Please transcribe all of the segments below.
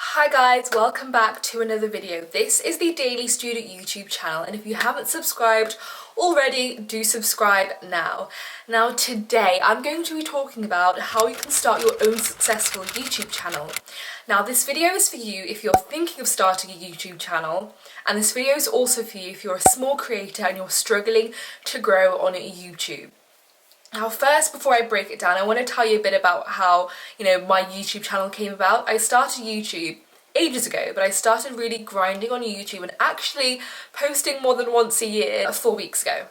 Hi guys, welcome back to another video. This is the Daily Student YouTube channel, and if you haven't subscribed already, do subscribe now. Now today I'm going to be talking about how you can start your own successful YouTube channel. Now this video is for you if you're thinking of starting a YouTube channel, and this video is also for you if you're a small creator and you're struggling to grow on YouTube. Now first, before I break it down, I want to tell you a bit about how, my YouTube channel came about. I started YouTube ages ago, but I started really grinding on YouTube and actually posting more than once a year 4 weeks ago.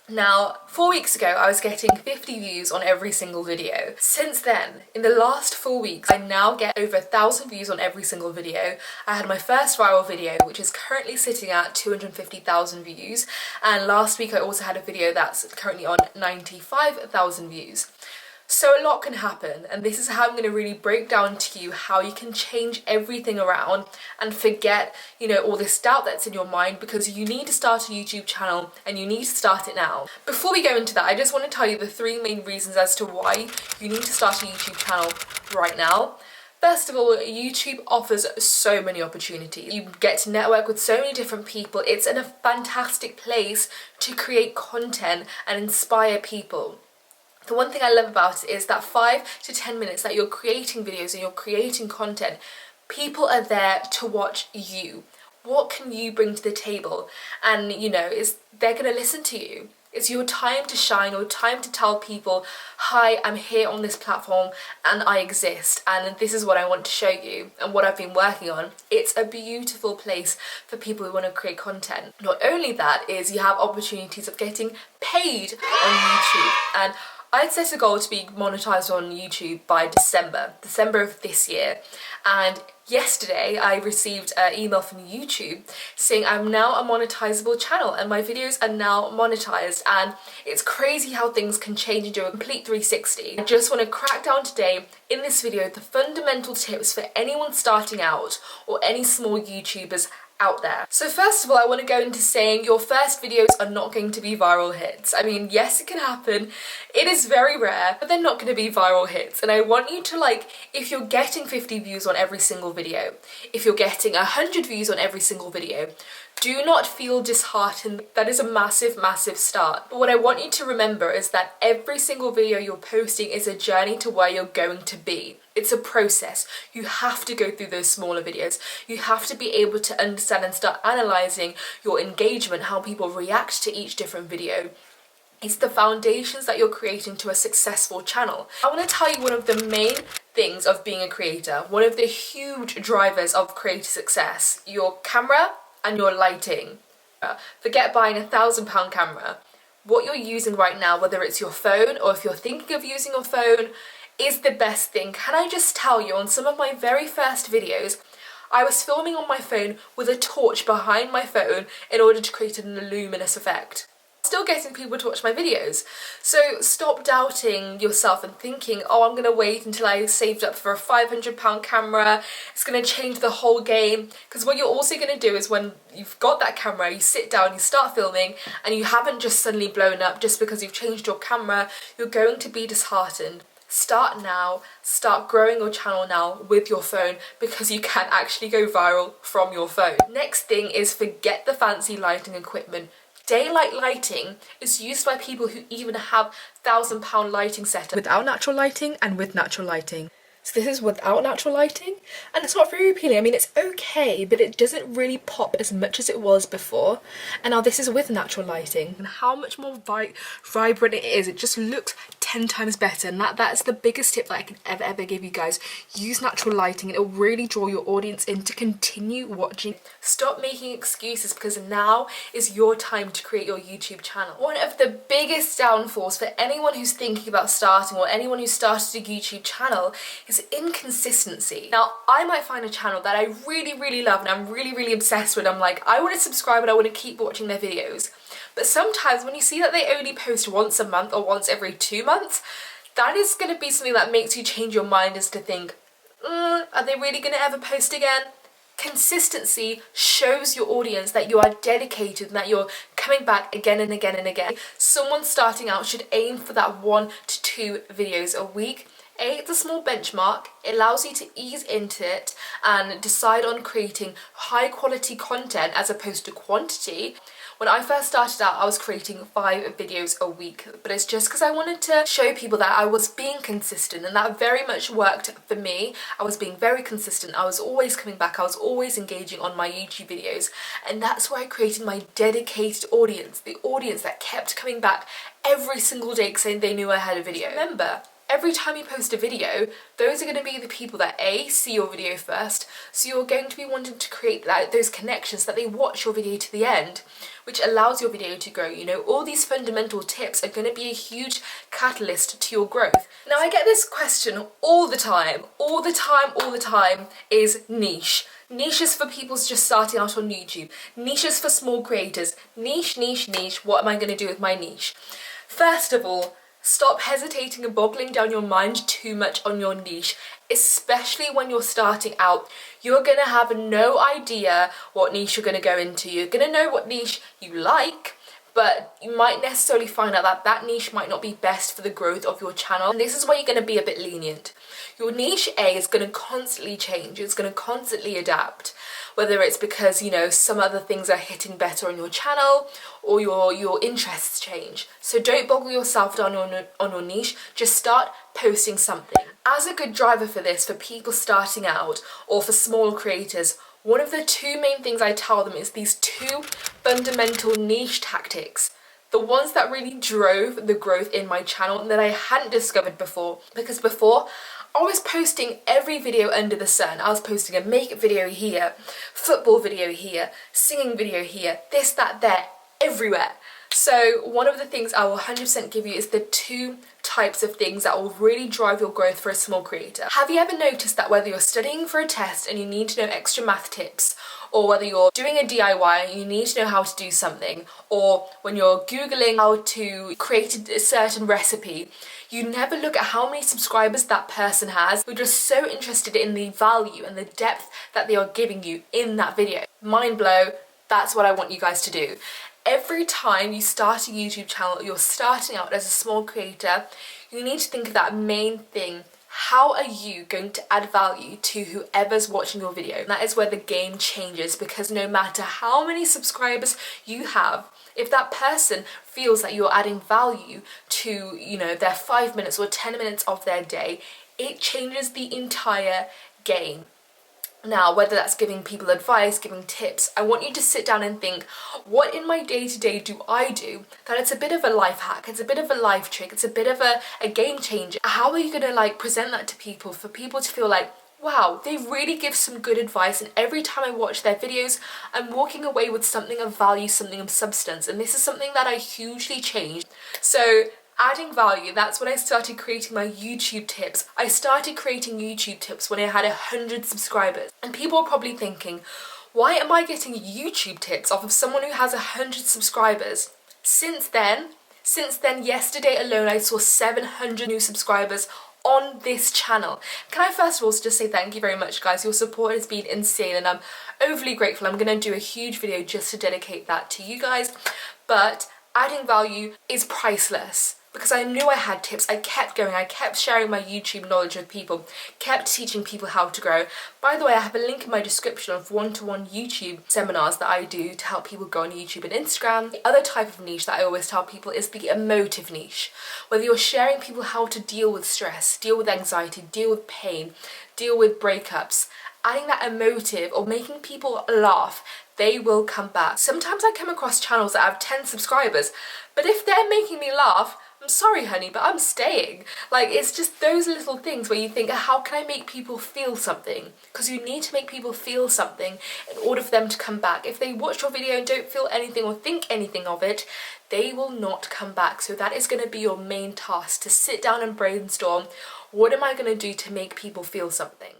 Now, 4 weeks ago, I was getting 50 views on every single video. Since then, in the last 4 weeks, I now get over 1,000 views on every single video. I had my first viral video, which is currently sitting at 250,000 views. And last week, I also had a video that's currently on 95,000 views. So a lot can happen, and this is how I'm going to really break down to you how you can change everything around and forget, all this doubt that's in your mind, because you need to start a YouTube channel and you need to start it now. Before we go into that, I just want to tell you the 3 main reasons as to why you need to start a YouTube channel right now. First of all, YouTube offers so many opportunities. You get to network with so many different people. It's a fantastic place to create content and inspire people. The one thing I love about it is that 5 to 10 minutes that you're creating videos and you're creating content, people are there to watch you. What can you bring to the table? And they're going to listen to you. It's your time to shine, your time to tell people, hi, I'm here on this platform and I exist and this is what I want to show you and what I've been working on. It's a beautiful place for people who want to create content. Not only that, is you have opportunities of getting paid on YouTube, and I'd set a goal to be monetized on YouTube by December of this year, and yesterday I received an email from YouTube saying I'm now a monetizable channel and my videos are now monetized, and it's crazy how things can change and do a complete 360. I just want to crack down today in this video the fundamental tips for anyone starting out or any small YouTubers out there. So first of all, I want to go into saying your first videos are not going to be viral hits. I mean, yes, it can happen. It is very rare, but they're not going to be viral hits. And I want you to, if you're getting 50 views on every single video, if you're getting 100 views on every single video, do not feel disheartened. That is a massive, massive start. But what I want you to remember is that every single video you're posting is a journey to where you're going to be. It's a process. You have to go through those smaller videos. You have to be able to understand and start analysing your engagement, how people react to each different video. It's the foundations that you're creating to a successful channel. I want to tell you one of the main things of being a creator, one of the huge drivers of creator success: your camera and your lighting. Forget buying £1,000 camera. What you're using right now, whether it's your phone or if you're thinking of using your phone, is the best thing. Can I just tell you, on some of my very first videos, I was filming on my phone with a torch behind my phone in order to create an luminous effect. Still getting people to watch my videos. So stop doubting yourself and thinking, oh, I'm going to wait until I saved up for a £500 camera, it's going to change the whole game. Because what you're also going to do is, when you've got that camera, you sit down, you start filming, and you haven't just suddenly blown up just because you've changed your camera, you're going to be disheartened. Start now, start growing your channel now with your phone, because you can actually go viral from your phone. Next thing is, forget the fancy lighting equipment. Daylight lighting is used by people who even have £1,000 lighting setup. Without natural lighting and with natural lighting. So this is without natural lighting, and it's not very appealing. I mean, it's okay, but it doesn't really pop as much as it was before. And now this is with natural lighting, and how much more vibrant it is. It just looks 10 times better, and that's the biggest tip that I can ever give you guys. Use natural lighting, and it'll really draw your audience in to continue watching. Stop making excuses, because now is your time to create your YouTube channel. One of the biggest downfalls for anyone who's thinking about starting, or anyone who started a YouTube channel, is inconsistency. Now, I might find a channel that I really, really love and I'm really, really obsessed with. I'm like, I want to subscribe and I want to keep watching their videos. But sometimes when you see that they only post once a month or once every 2 months, that is going to be something that makes you change your mind, as to think, are they really going to ever post again? Consistency shows your audience that you are dedicated and that you're coming back again and again and again. Someone starting out should aim for that 1 to 2 videos a week. It's a small benchmark. It allows you to ease into it and decide on creating high quality content as opposed to quantity. When I first started out, I was creating 5 videos a week, but it's just because I wanted to show people that I was being consistent, and that very much worked for me. I was being very consistent. I was always coming back. I was always engaging on my YouTube videos, and that's where I created my dedicated audience, the audience that kept coming back every single day saying they knew I had a video. Remember, every time you post a video, those are going to be the people that A, see your video first, so you're going to be wanting to create those connections that they watch your video to the end, which allows your video to grow. You know, all these fundamental tips are going to be a huge catalyst to your growth. Now, I get this question all the time, is niche. Niche is for people just starting out on YouTube. Niche is for small creators. Niche, what am I going to do with my niche? First of all, stop hesitating and boggling down your mind too much on your niche, especially when you're starting out. You're gonna have no idea what niche you're gonna go into. You're gonna know what niche you like, but you might necessarily find out that that niche might not be best for the growth of your channel. And this is where you're gonna be a bit lenient. Your niche A is gonna constantly change. It's gonna constantly adapt. Whether it's because, you know, some other things are hitting better on your channel or your interests change. So don't boggle yourself down on your niche, just start posting something. As a good driver for this, for people starting out or for small creators, one of the 2 main things I tell them is these 2 fundamental niche tactics. The ones that really drove the growth in my channel and that I hadn't discovered before. Because before, I was posting every video under the sun. I was posting a makeup video here, football video here, singing video here, this, that, there, everywhere. So one of the things I will 100% give you is the 2 types of things that will really drive your growth for a small creator. Have you ever noticed that whether you're studying for a test and you need to know extra math tips, or whether you're doing a DIY and you need to know how to do something, or when you're Googling how to create a certain recipe, you never look at how many subscribers that person has. You're just so interested in the value and the depth that they are giving you in that video. Mind blow, that's what I want you guys to do. Every time you start a YouTube channel, you're starting out as a small creator, you need to think of that main thing. How are you going to add value to whoever's watching your video? And that is where the game changes, because no matter how many subscribers you have, if that person feels that you're adding value to, you know, their 5 minutes or 10 minutes of their day, it changes the entire game. Now, whether that's giving people advice, giving tips, I want you to sit down and think, what in my day-to-day do I do that it's a bit of a life hack, it's a bit of a life trick, it's a bit of a game changer? How are you going to present that to people for people to feel like, wow, they really give some good advice, and every time I watch their videos, I'm walking away with something of value, something of substance, and this is something that I hugely changed. So adding value, that's when I started creating my YouTube tips. I started creating YouTube tips when I had 100 subscribers. And people are probably thinking, why am I getting YouTube tips off of someone who has 100 subscribers? Since then, yesterday alone, I saw 700 new subscribers on this channel. Can I first of all just say thank you very much, guys. Your support has been insane and I'm overly grateful. I'm going to do a huge video just to dedicate that to you guys. But adding value is priceless. Because I knew I had tips, I kept going, I kept sharing my YouTube knowledge with people, kept teaching people how to grow. By the way, I have a link in my description of one-to-one YouTube seminars that I do to help people grow on YouTube and Instagram. The other type of niche that I always tell people is the emotive niche. Whether you're sharing people how to deal with stress, deal with anxiety, deal with pain, deal with breakups, adding that emotive or making people laugh, they will come back. Sometimes I come across channels that have 10 subscribers, but if they're making me laugh, I'm sorry honey, but I'm staying. It's just those little things where you think, how can I make people feel something? Because you need to make people feel something in order for them to come back. If they watch your video and don't feel anything or think anything of it, they will not come back. So that is going to be your main task, to sit down and brainstorm, what am I going to do to make people feel something?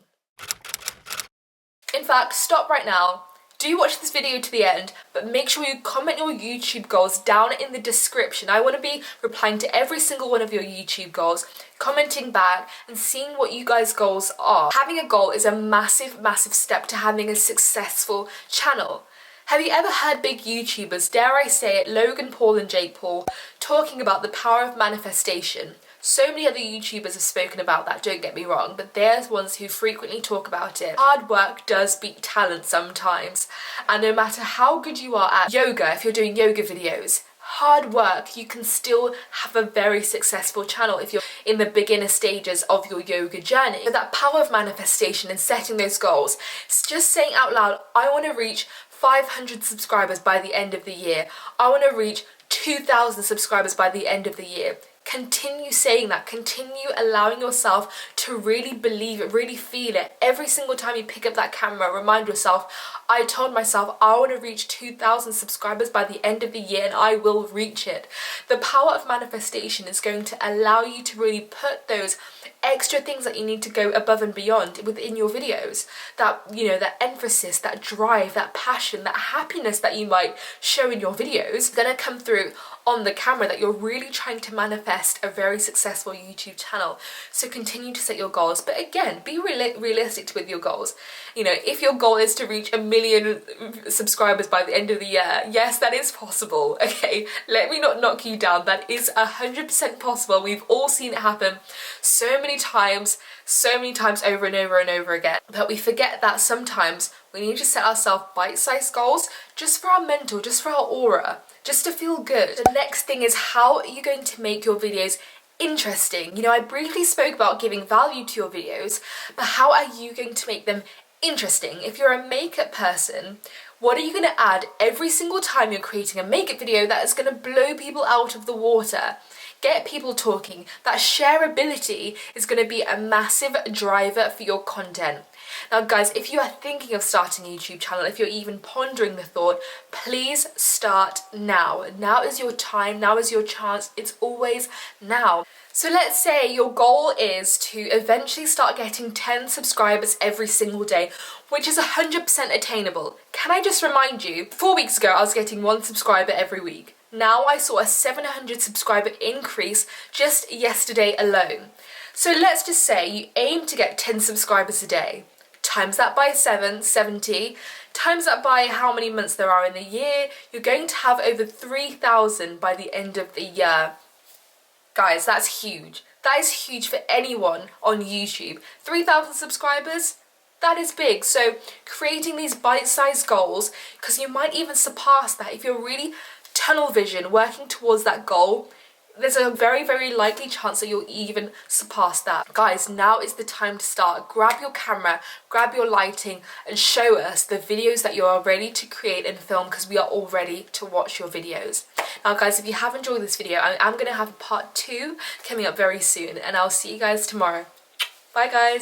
In fact, stop right now. Do watch this video to the end, but make sure you comment your YouTube goals down in the description. I want to be replying to every single one of your YouTube goals, commenting back and seeing what you guys' goals are. Having a goal is a massive, massive step to having a successful channel. Have you ever heard big YouTubers, dare I say it, Logan Paul and Jake Paul, talking about the power of manifestation? So many other YouTubers have spoken about that, don't get me wrong, but they're the ones who frequently talk about it. Hard work does beat talent sometimes, and no matter how good you are at yoga, if you're doing yoga videos, hard work, you can still have a very successful channel if you're in the beginner stages of your yoga journey. But that power of manifestation and setting those goals, it's just saying out loud, I want to reach 500 subscribers by the end of the year. I want to reach 2,000 subscribers by the end of the year. Continue saying that, continue allowing yourself to really believe it, really feel it. Every single time you pick up that camera, remind yourself, I told myself I want to reach 2,000 subscribers by the end of the year, and I will reach it. The power of manifestation is going to allow you to really put those extra things that you need to go above and beyond within your videos. That, you know, that emphasis, that drive, that passion, that happiness that you might show in your videos is going to come through on the camera, that you're really trying to manifest a very successful YouTube channel. So continue to set your goals, but again, be realistic with your goals. You know, if your goal is to reach 1 million subscribers by the end of the year, yes, that is possible, okay? Let me not knock you down. That is 100% possible. We've all seen it happen so many times over and over and over again. But we forget that sometimes we need to set ourselves bite-sized goals just for our mental, just for our aura, just to feel good. The next thing is, how are you going to make your videos interesting? You know, I briefly spoke about giving value to your videos, but how are you going to make them interesting? If you're a makeup person, what are you going to add every single time you're creating a makeup video that is going to blow people out of the water? Get people talking. That shareability is going to be a massive driver for your content. Now guys, if you are thinking of starting a YouTube channel, if you're even pondering the thought, please start now. Now is your time, now is your chance, it's always now. So let's say your goal is to eventually start getting 10 subscribers every single day, which is 100% attainable. Can I just remind you, 4 weeks ago I was getting 1 subscriber every week. Now I saw a 700 subscriber increase just yesterday alone. So let's just say you aim to get 10 subscribers a day. Times that by 70, times that by how many months there are in the year, you're going to have over 3,000 by the end of the year. Guys, that's huge. That is huge for anyone on YouTube. 3,000 subscribers, that is big. So creating these bite-sized goals, because you might even surpass that if you're really tunnel vision, working towards that goal, there's a very, very likely chance that you'll even surpass that. Guys, now is the time to start. Grab your camera, grab your lighting, and show us the videos that you are ready to create and film, because we are all ready to watch your videos. Now guys, if you have enjoyed this video, I'm going to have a part 2 coming up very soon, and I'll see you guys tomorrow. Bye guys.